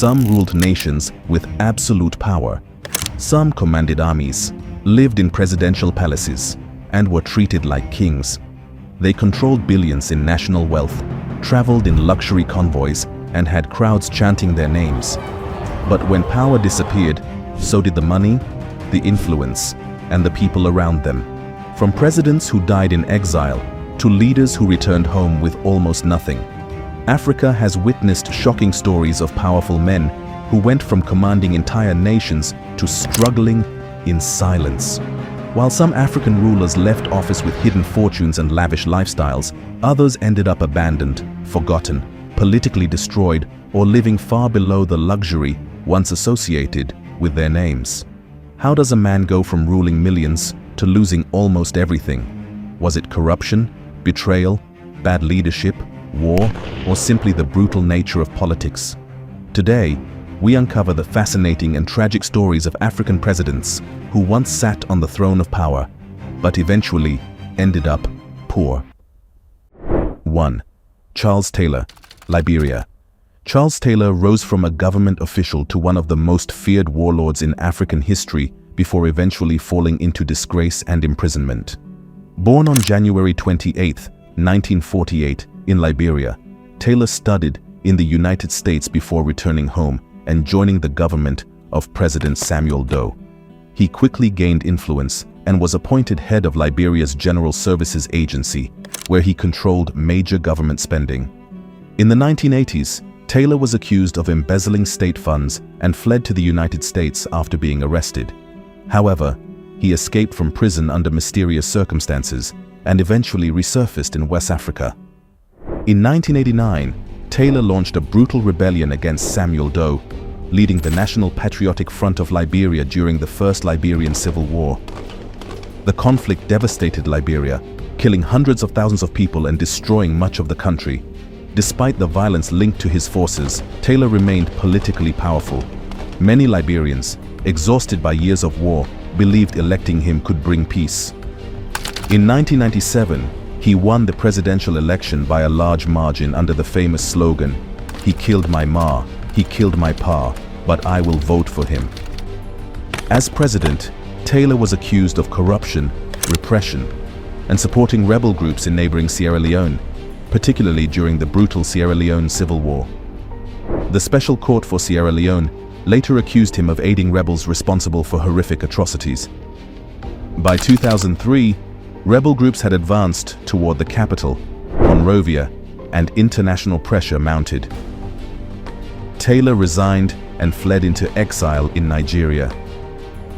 Some ruled nations with absolute power. Some commanded armies, lived in presidential palaces, and were treated like kings. They controlled billions in national wealth, traveled in luxury convoys, and had crowds chanting their names. But when power disappeared, so did the money, the influence, and the people around them. From presidents who died in exile to leaders who returned home with almost nothing. Africa has witnessed shocking stories of powerful men who went from commanding entire nations to struggling in silence. While some African rulers left office with hidden fortunes and lavish lifestyles, others ended up abandoned, forgotten, politically destroyed, or living far below the luxury once associated with their names. How does a man go from ruling millions to losing almost everything? Was it corruption, betrayal, bad leadership, war, or simply the brutal nature of politics? Today, we uncover the fascinating and tragic stories of African presidents who once sat on the throne of power, but eventually ended up poor. 1. Charles Taylor, Liberia. Charles Taylor rose from a government official to one of the most feared warlords in African history before eventually falling into disgrace and imprisonment. Born on January 28, 1948, in Liberia, Taylor studied in the United States before returning home and joining the government of President Samuel Doe. He quickly gained influence and was appointed head of Liberia's General Services Agency, where he controlled major government spending. In the 1980s, Taylor was accused of embezzling state funds and fled to the United States after being arrested. However, he escaped from prison under mysterious circumstances and eventually resurfaced in West Africa. In 1989, Taylor launched a brutal rebellion against Samuel Doe, leading the National Patriotic Front of Liberia during the First Liberian Civil War. The conflict devastated Liberia, killing hundreds of thousands of people and destroying much of the country. Despite the violence linked to his forces, Taylor remained politically powerful. Many Liberians, exhausted by years of war, believed electing him could bring peace. In 1997, he won the presidential election by a large margin under the famous slogan, "He killed my ma, he killed my pa, but I will vote for him." As president, Taylor was accused of corruption, repression, and supporting rebel groups in neighboring Sierra Leone, particularly during the brutal Sierra Leone Civil War. The Special Court for Sierra Leone later accused him of aiding rebels responsible for horrific atrocities. By 2003, rebel groups had advanced toward the capital, Monrovia, and international pressure mounted. Taylor resigned and fled into exile in Nigeria.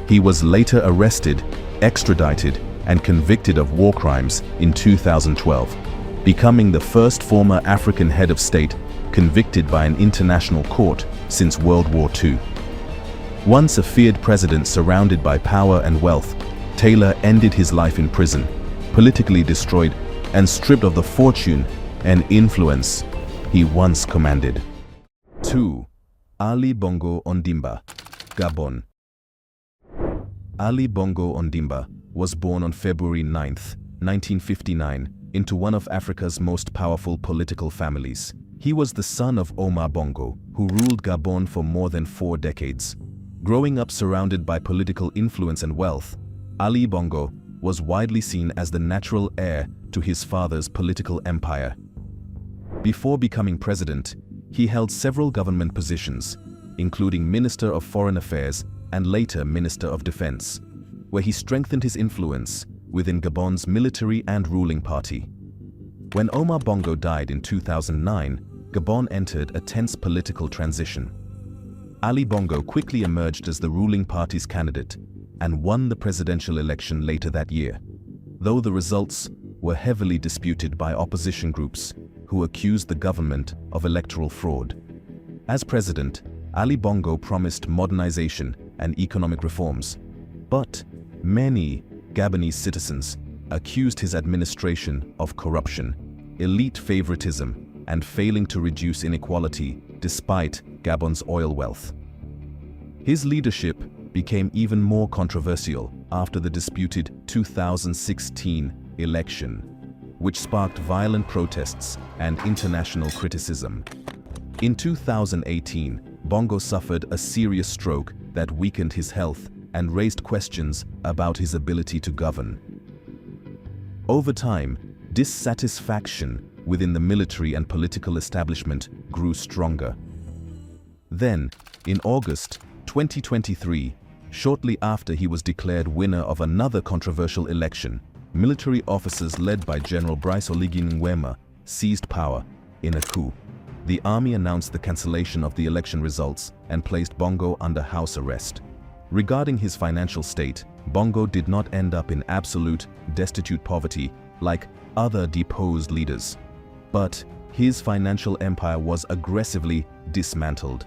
He was later arrested, extradited, and convicted of war crimes in 2012, becoming the first former African head of state convicted by an international court since World War II. Once a feared president surrounded by power and wealth, Taylor ended his life in prison, politically destroyed and stripped of the fortune and influence he once commanded. 2. Ali Bongo Ondimba, Gabon. Ali Bongo Ondimba was born on February 9, 1959, into one of Africa's most powerful political families. He was the son of Omar Bongo, who ruled Gabon for more than 4 decades. Growing up surrounded by political influence and wealth, Ali Bongo was widely seen as the natural heir to his father's political empire. Before becoming president, he held several government positions, including Minister of Foreign Affairs and later Minister of Defense, where he strengthened his influence within Gabon's military and ruling party. When Omar Bongo died in 2009, Gabon entered a tense political transition. Ali Bongo quickly emerged as the ruling party's candidate and won the presidential election later that year, though the results were heavily disputed by opposition groups who accused the government of electoral fraud. As president, Ali Bongo promised modernization and economic reforms, but many Gabonese citizens accused his administration of corruption, elite favoritism, and failing to reduce inequality despite Gabon's oil wealth. His leadership became even more controversial after the disputed 2016 election, which sparked violent protests and international criticism. In 2018, Bongo suffered a serious stroke that weakened his health and raised questions about his ability to govern. Over time, dissatisfaction within the military and political establishment grew stronger. Then, in August 2023, shortly after he was declared winner of another controversial election, military officers led by General Brice Oligui Nguema seized power in a coup. The army announced the cancellation of the election results and placed Bongo under house arrest. Regarding his financial state, Bongo did not end up in absolute, destitute poverty like other deposed leaders. But his financial empire was aggressively dismantled.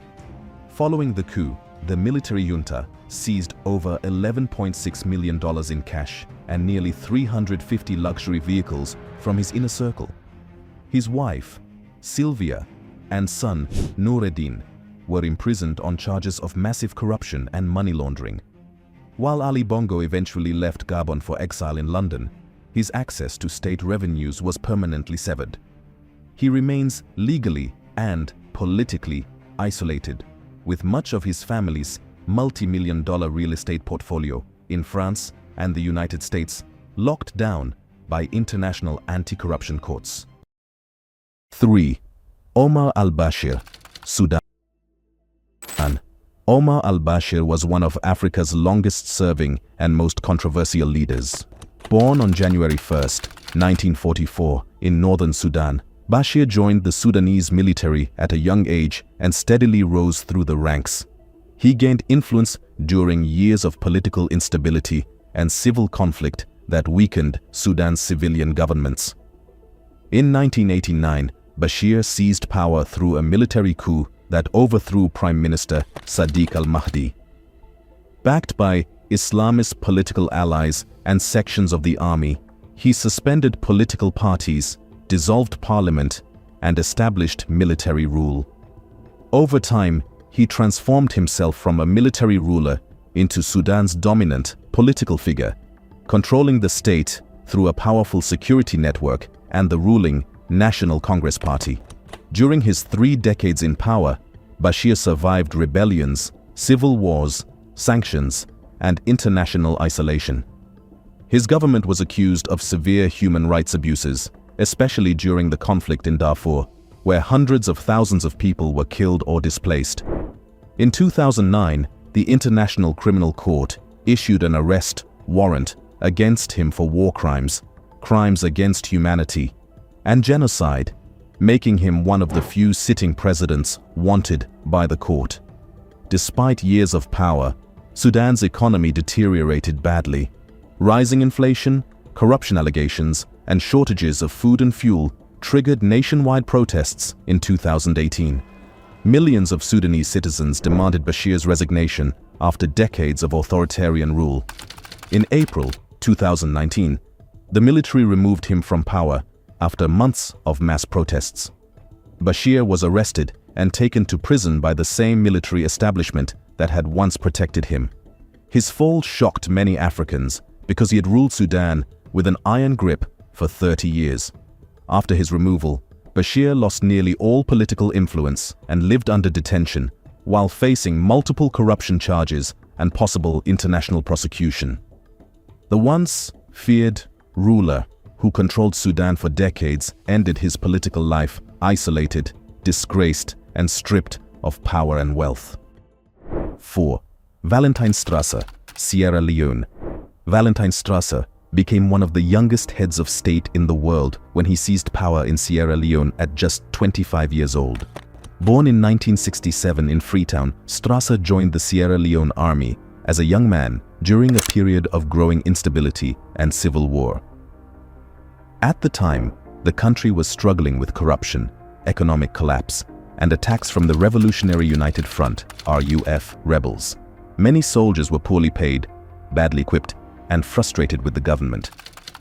Following the coup, the military junta seized over $11.6 million in cash and nearly 350 luxury vehicles from his inner circle. His wife, Sylvia, and son, Noureddin, were imprisoned on charges of massive corruption and money laundering. While Ali Bongo eventually left Gabon for exile in London, his access to state revenues was permanently severed. He remains legally and politically isolated, with much of his family's multi-million-dollar real estate portfolio in France and the United States locked down by international anti-corruption courts. 3. Omar al-Bashir, Sudan. Omar al-Bashir was one of Africa's longest-serving and most controversial leaders. Born on January 1, 1944, in northern Sudan, Bashir joined the Sudanese military at a young age and steadily rose through the ranks. He gained influence during years of political instability and civil conflict that weakened Sudan's civilian governments. In 1989, Bashir seized power through a military coup that overthrew Prime Minister Sadiq al-Mahdi. Backed by Islamist political allies and sections of the army, he suspended political parties, dissolved parliament, and established military rule. Over time, he transformed himself from a military ruler into Sudan's dominant political figure, controlling the state through a powerful security network and the ruling National Congress Party. During his 3 decades in power, Bashir survived rebellions, civil wars, sanctions, and international isolation. His government was accused of severe human rights abuses, especially during the conflict in Darfur, where hundreds of thousands of people were killed or displaced. In 2009, the International Criminal Court issued an arrest warrant against him for war crimes, crimes against humanity, and genocide, making him one of the few sitting presidents wanted by the court. Despite years of power, Sudan's economy deteriorated badly. Rising inflation, corruption allegations, and shortages of food and fuel triggered nationwide protests in 2018. Millions of Sudanese citizens demanded Bashir's resignation after decades of authoritarian rule. In April 2019, the military removed him from power after months of mass protests. Bashir was arrested and taken to prison by the same military establishment that had once protected him. His fall shocked many Africans because he had ruled Sudan with an iron grip for 30 years. After his removal, Bashir lost nearly all political influence and lived under detention while facing multiple corruption charges and possible international prosecution. The once feared ruler who controlled Sudan for decades ended his political life isolated, disgraced, and stripped of power and wealth. 4. Valentine Strasser, Sierra Leone. Valentine Strasser became one of the youngest heads of state in the world when he seized power in Sierra Leone at just 25 years old. Born in 1967 in Freetown, Strasser joined the Sierra Leone army as a young man during a period of growing instability and civil war. At the time, the country was struggling with corruption, economic collapse, and attacks from the Revolutionary United Front (RUF) rebels. Many soldiers were poorly paid, badly equipped, and frustrated with the government.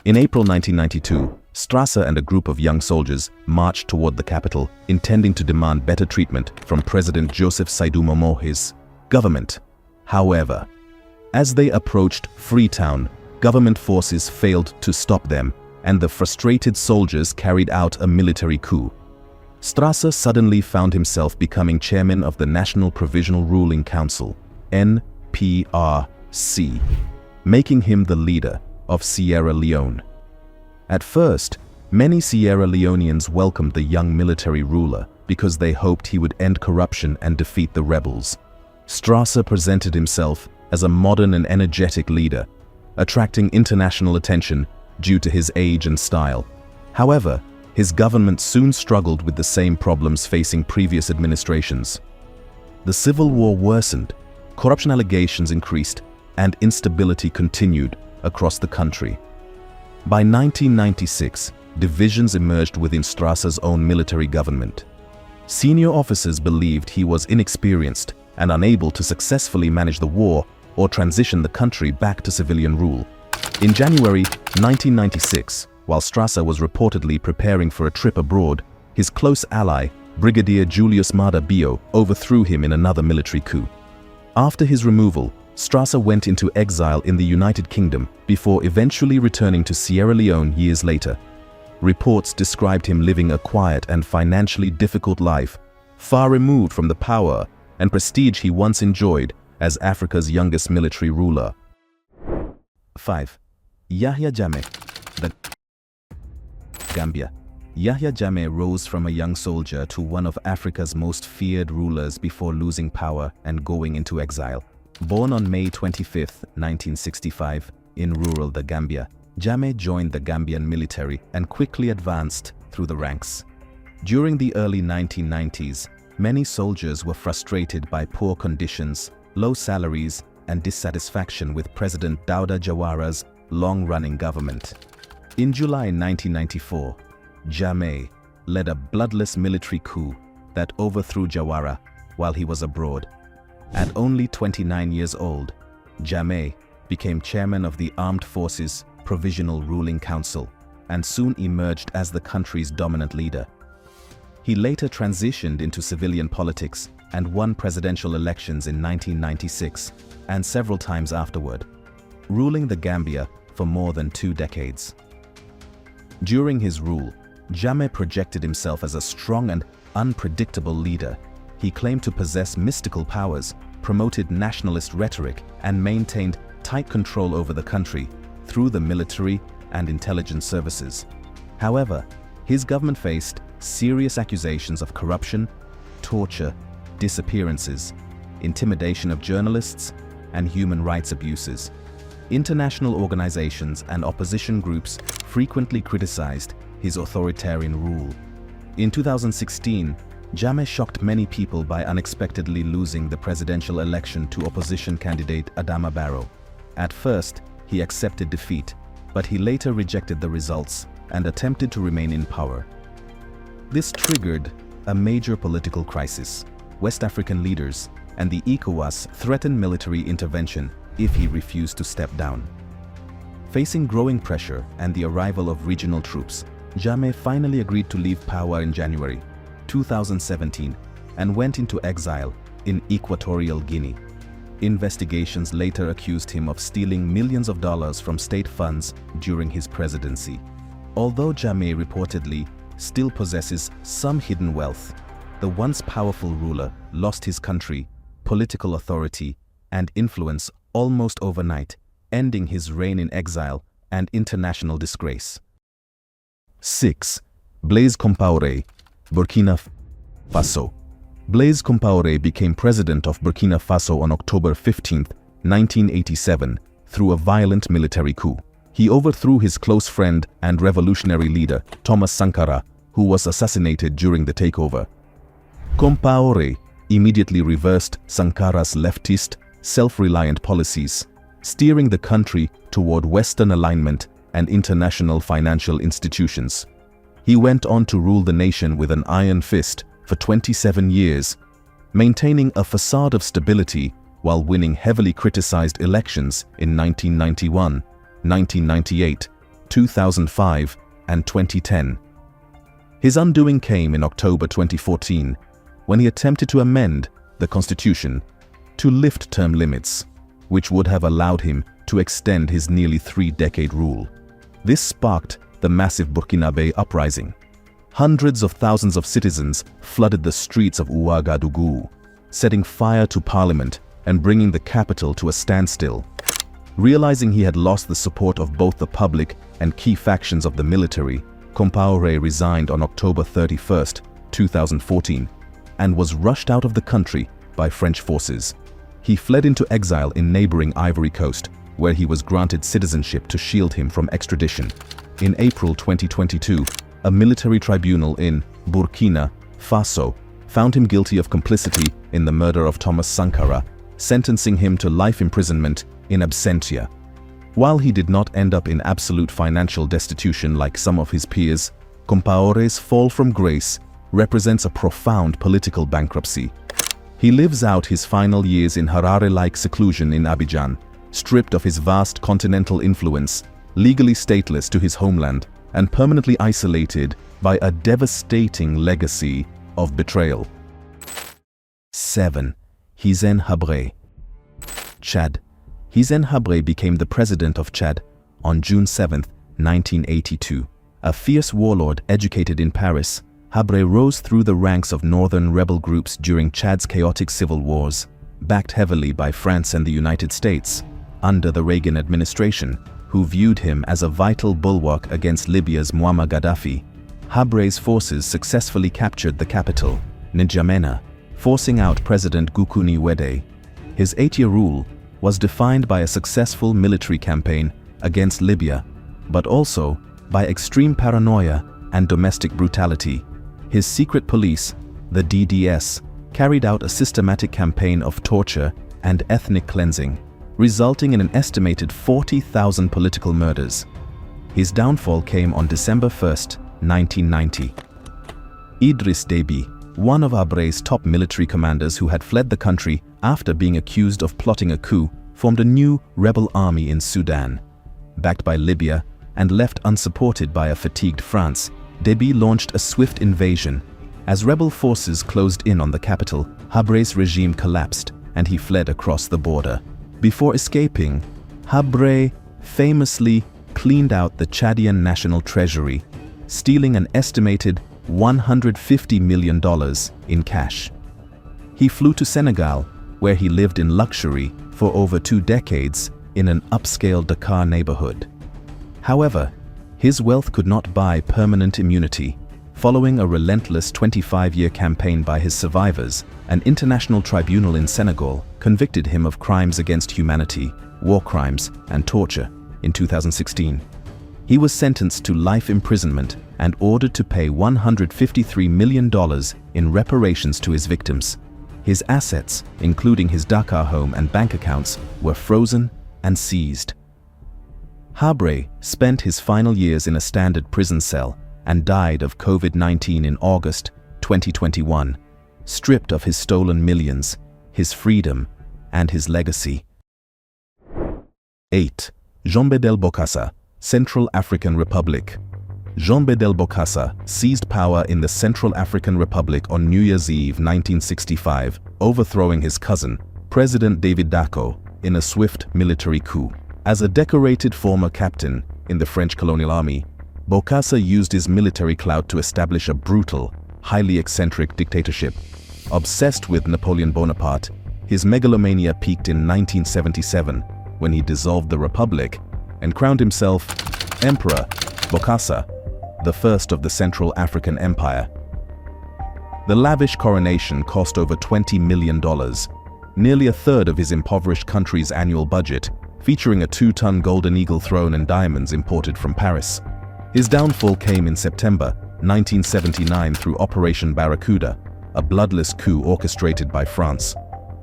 In April 1992, Strasser and a group of young soldiers marched toward the capital, intending to demand better treatment from President Joseph Saidu Momohe's government. However, as they approached Freetown, government forces failed to stop them, and the frustrated soldiers carried out a military coup. Strasser suddenly found himself becoming chairman of the National Provisional Ruling Council, NPRC, making him the leader of Sierra Leone. At first, many Sierra Leoneans welcomed the young military ruler because they hoped he would end corruption and defeat the rebels. Strasser presented himself as a modern and energetic leader, attracting international attention due to his age and style. However, his government soon struggled with the same problems facing previous administrations. The civil war worsened, corruption allegations increased, and instability continued across the country. By 1996, divisions emerged within Strasser's own military government. Senior officers believed he was inexperienced and unable to successfully manage the war or transition the country back to civilian rule. In January 1996, while Strasser was reportedly preparing for a trip abroad, his close ally, Brigadier Julius Maada Bio, overthrew him in another military coup. After his removal, Strasser went into exile in the United Kingdom before eventually returning to Sierra Leone years later. Reports described him living a quiet and financially difficult life, far removed from the power and prestige he once enjoyed as Africa's youngest military ruler. 5. Yahya Jammeh, the Gambia. Yahya Jammeh rose from a young soldier to one of Africa's most feared rulers before losing power and going into exile. Born on May 25, 1965, in rural the Gambia, Jammeh joined the Gambian military and quickly advanced through the ranks. During the early 1990s, many soldiers were frustrated by poor conditions, low salaries, and dissatisfaction with President Dawda Jawara's long-running government. In July 1994, Jammeh led a bloodless military coup that overthrew Jawara while he was abroad. At only 29 years old, Jammeh became chairman of the Armed Forces Provisional Ruling Council and soon emerged as the country's dominant leader. He later transitioned into civilian politics and won presidential elections in 1996 and several times afterward, ruling the Gambia for more than 2 decades. During his rule, Jammeh projected himself as a strong and unpredictable leader. He claimed to possess mystical powers, promoted nationalist rhetoric, and maintained tight control over the country through the military and intelligence services. However, his government faced serious accusations of corruption, torture, disappearances, intimidation of journalists, and human rights abuses. International organizations and opposition groups frequently criticized his authoritarian rule. In 2016, Jammeh shocked many people by unexpectedly losing the presidential election to opposition candidate Adama Barrow. At first, he accepted defeat, but he later rejected the results and attempted to remain in power. This triggered a major political crisis. West African leaders and the ECOWAS threatened military intervention if he refused to step down. Facing growing pressure and the arrival of regional troops, Jammeh finally agreed to leave power in January 2017 and went into exile in Equatorial Guinea. Investigations later accused him of stealing millions of dollars from state funds during his presidency. Although Jammeh reportedly still possesses some hidden wealth, the once powerful ruler lost his country, political authority, and influence almost overnight, ending his reign in exile and international disgrace. 6. Blaise Compaoré, Burkina Faso. Blaise Compaoré became president of Burkina Faso on October 15, 1987, through a violent military coup. He overthrew his close friend and revolutionary leader, Thomas Sankara, who was assassinated during the takeover. Compaoré immediately reversed Sankara's leftist, self-reliant policies, steering the country toward Western alignment and international financial institutions. He went on to rule the nation with an iron fist for 27 years, maintaining a facade of stability while winning heavily criticized elections in 1991, 1998, 2005, and 2010. His undoing came in October 2014, when he attempted to amend the constitution to lift term limits, which would have allowed him to extend his nearly 3-decade rule. This sparked the massive Burkinabe uprising. Hundreds of thousands of citizens flooded the streets of Ouagadougou, setting fire to parliament and bringing the capital to a standstill. Realizing he had lost the support of both the public and key factions of the military, Compaoré resigned on October 31, 2014, and was rushed out of the country by French forces. He fled into exile in neighboring Ivory Coast, where he was granted citizenship to shield him from extradition. In April 2022, a military tribunal in Burkina Faso found him guilty of complicity in the murder of Thomas Sankara, sentencing him to life imprisonment in absentia. While he did not end up in absolute financial destitution like some of his peers, Compaoré's fall from grace represents a profound political bankruptcy. He lives out his final years in Harare-like seclusion in Abidjan, stripped of his vast continental influence, legally stateless to his homeland, and permanently isolated by a devastating legacy of betrayal. 7. Hissène Habré. Chad. Hissène Habré became the president of Chad on June 7, 1982. A fierce warlord educated in Paris, Habré rose through the ranks of northern rebel groups during Chad's chaotic civil wars, backed heavily by France and the United States, under the Reagan administration, who viewed him as a vital bulwark against Libya's Muammar Gaddafi. Habré's forces successfully captured the capital, N'Djamena, forcing out President Goukouni Ouédé. His 8-year rule was defined by a successful military campaign against Libya, but also by extreme paranoia and domestic brutality. His secret police, the DDS, carried out a systematic campaign of torture and ethnic cleansing, resulting in an estimated 40,000 political murders. His downfall came on December 1, 1990. Idriss Déby, one of Habré's top military commanders who had fled the country after being accused of plotting a coup, formed a new rebel army in Sudan. Backed by Libya and left unsupported by a fatigued France, Déby launched a swift invasion. As rebel forces closed in on the capital, Habré's regime collapsed and he fled across the border. Before escaping, Habré famously cleaned out the Chadian national treasury, stealing an estimated $150 million in cash. He flew to Senegal, where he lived in luxury for over 2 decades in an upscale Dakar neighborhood. However, his wealth could not buy permanent immunity. Following a relentless 25-year campaign by his survivors, an international tribunal in Senegal convicted him of crimes against humanity, war crimes, and torture in 2016. He was sentenced to life imprisonment and ordered to pay $153 million in reparations to his victims. His assets, including his Dakar home and bank accounts, were frozen and seized. Habré spent his final years in a standard prison cell and died of COVID-19 in August 2021, stripped of his stolen millions, his freedom, and his legacy. 8. Jean-Bédel Bokassa, Central African Republic. Jean-Bédel Bokassa seized power in the Central African Republic on New Year's Eve 1965, overthrowing his cousin, President David Dacko, in a swift military coup. As a decorated former captain in the French colonial army, Bokassa used his military clout to establish a brutal, highly eccentric dictatorship. Obsessed with Napoleon Bonaparte, his megalomania peaked in 1977 when he dissolved the Republic and crowned himself Emperor Bokassa, the first of the Central African Empire. The lavish coronation cost over $20 million, nearly a third of his impoverished country's annual budget, featuring a 2-ton golden eagle throne and diamonds imported from Paris. His downfall came in September 1979 through Operation Barracuda, a bloodless coup orchestrated by France.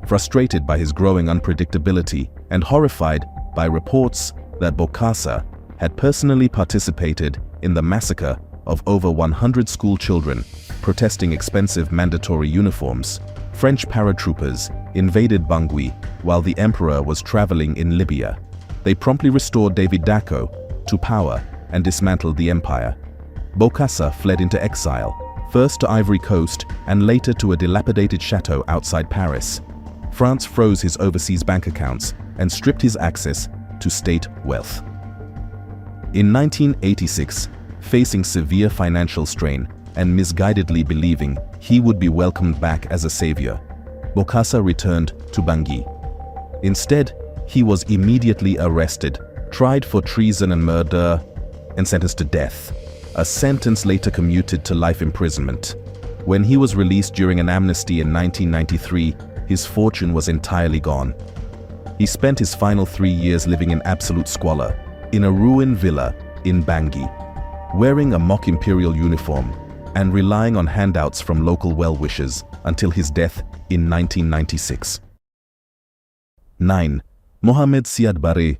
Frustrated by his growing unpredictability and horrified by reports that Bokassa had personally participated in the massacre of over 100 school children protesting expensive mandatory uniforms, French paratroopers invaded Bangui while the emperor was traveling in Libya. They promptly restored David Dacko to power and dismantled the empire. Bokassa fled into exile, first to Ivory Coast and later to a dilapidated chateau outside Paris. France froze his overseas bank accounts and stripped his access to state wealth. In 1986, facing severe financial strain, and misguidedly believing he would be welcomed back as a savior, Bokassa returned to Bangui. Instead, he was immediately arrested, tried for treason and murder, and sentenced to death, a sentence later commuted to life imprisonment. When he was released during an amnesty in 1993, his fortune was entirely gone. He spent his final 3 years living in absolute squalor, in a ruined villa in Bangui, wearing a mock imperial uniform and relying on handouts from local well-wishers until his death in 1996. 9. Mohamed Siad Barre,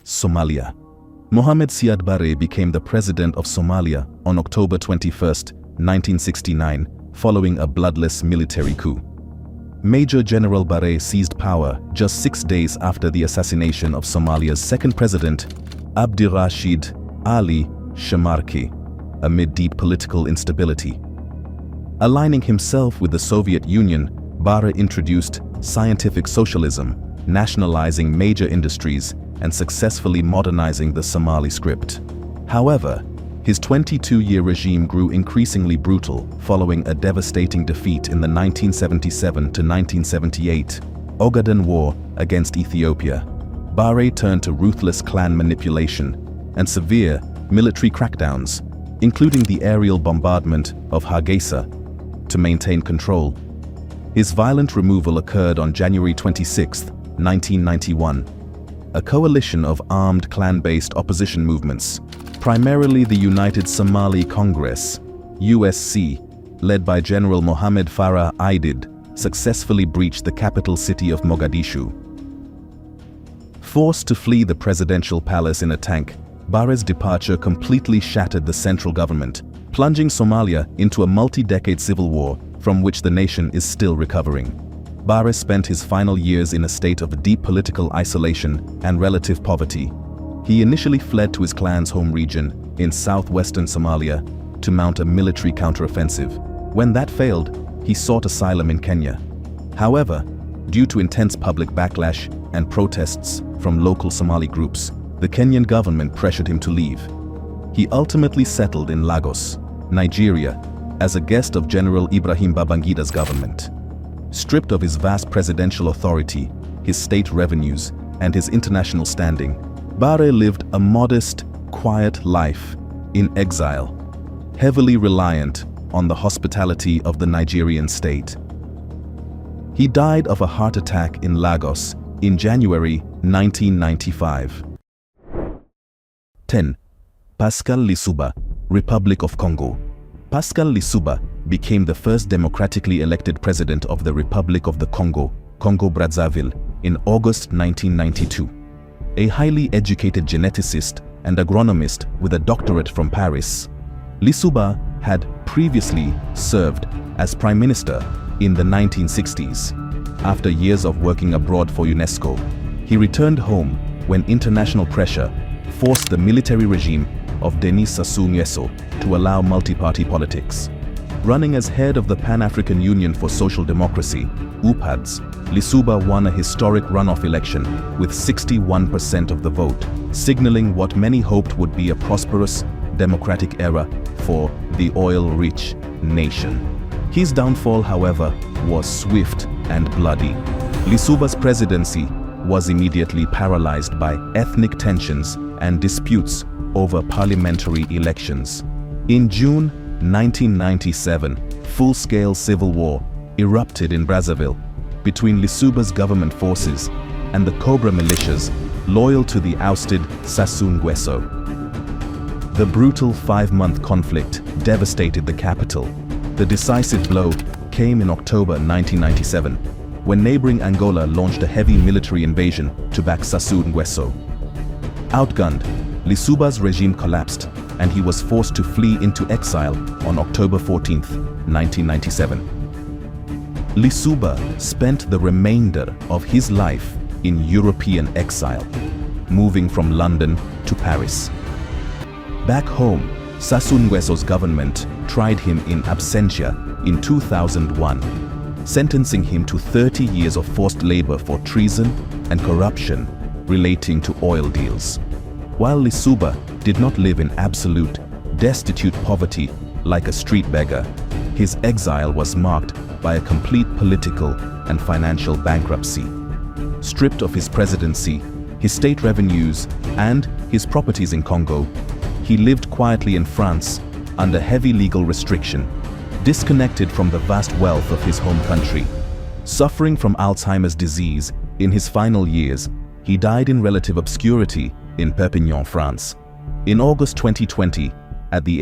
Somalia. Mohamed Siad Barre became the president of Somalia on October 21, 1969, following a bloodless military coup. Major General Barre seized power just 6 days after the assassination of Somalia's second president, Abdirashid Ali Shamarki, amid deep political instability. Aligning himself with the Soviet Union, Barre introduced scientific socialism, nationalizing major industries and successfully modernizing the Somali script. However, his 22-year regime grew increasingly brutal following a devastating defeat in the 1977-1978 Ogaden War against Ethiopia. Barre turned to ruthless clan manipulation and severe military crackdowns, including the aerial bombardment of Hargeisa, to maintain control. His violent removal occurred on January 26, 1991. A coalition of armed clan-based opposition movements, primarily the United Somali Congress, USC, led by General Mohamed Farah Aidid, successfully breached the capital city of Mogadishu. Forced to flee the presidential palace in a tank, Barre's departure completely shattered the central government, plunging Somalia into a multi-decade civil war from which the nation is still recovering. Barre spent his final years in a state of deep political isolation and relative poverty. He initially fled to his clan's home region in southwestern Somalia to mount a military counteroffensive. When that failed, he sought asylum in Kenya. However, due to intense public backlash and protests from local Somali groups, the Kenyan government pressured him to leave. He ultimately settled in Lagos, Nigeria, as a guest of General Ibrahim Babangida's government. Stripped of his vast presidential authority, his state revenues, and his international standing, Barre lived a modest, quiet life in exile, heavily reliant on the hospitality of the Nigerian state. He died of a heart attack in Lagos in January 1995. 10. Pascal Lissouba, Republic of Congo. Pascal Lissouba became the first democratically elected president of the Republic of the Congo, Congo-Brazzaville, in August 1992. A highly educated geneticist and agronomist with a doctorate from Paris, Lissouba had previously served as prime minister in the 1960s. After years of working abroad for UNESCO, he returned home when international pressure forced the military regime of Denis Sassou Nguesso to allow multi-party politics. Running as head of the Pan-African Union for Social Democracy, UPADS, Lissouba won a historic runoff election with 61% of the vote, signaling what many hoped would be a prosperous, democratic era for the oil-rich nation. His downfall, however, was swift and bloody. Lissouba's presidency was immediately paralyzed by ethnic tensions and disputes over parliamentary elections. In June 1997, full-scale civil war erupted in Brazzaville between Lissouba's government forces and the Cobra militias loyal to the ousted Sassou Nguesso. The brutal 5-month conflict devastated the capital. The decisive blow came in October 1997, when neighboring Angola launched a heavy military invasion to back Sassou Nguesso. Outgunned, Lissouba's regime collapsed, and he was forced to flee into exile on October 14, 1997. Lissouba spent the remainder of his life in European exile, moving from London to Paris. Back home, Sassou Nguesso's government tried him in absentia in 2001, sentencing him to 30 years of forced labor for treason and corruption relating to oil deals. While Lissouba did not live in absolute, destitute poverty, Like a street beggar, his exile was marked by a complete political and financial bankruptcy. Stripped of his presidency, his state revenues, and his properties in Congo, he lived quietly in France under heavy legal restriction, disconnected from the vast wealth of his home country. Suffering from Alzheimer's disease in his final years, he died in relative obscurity in Perpignan, France. In August 2020, at the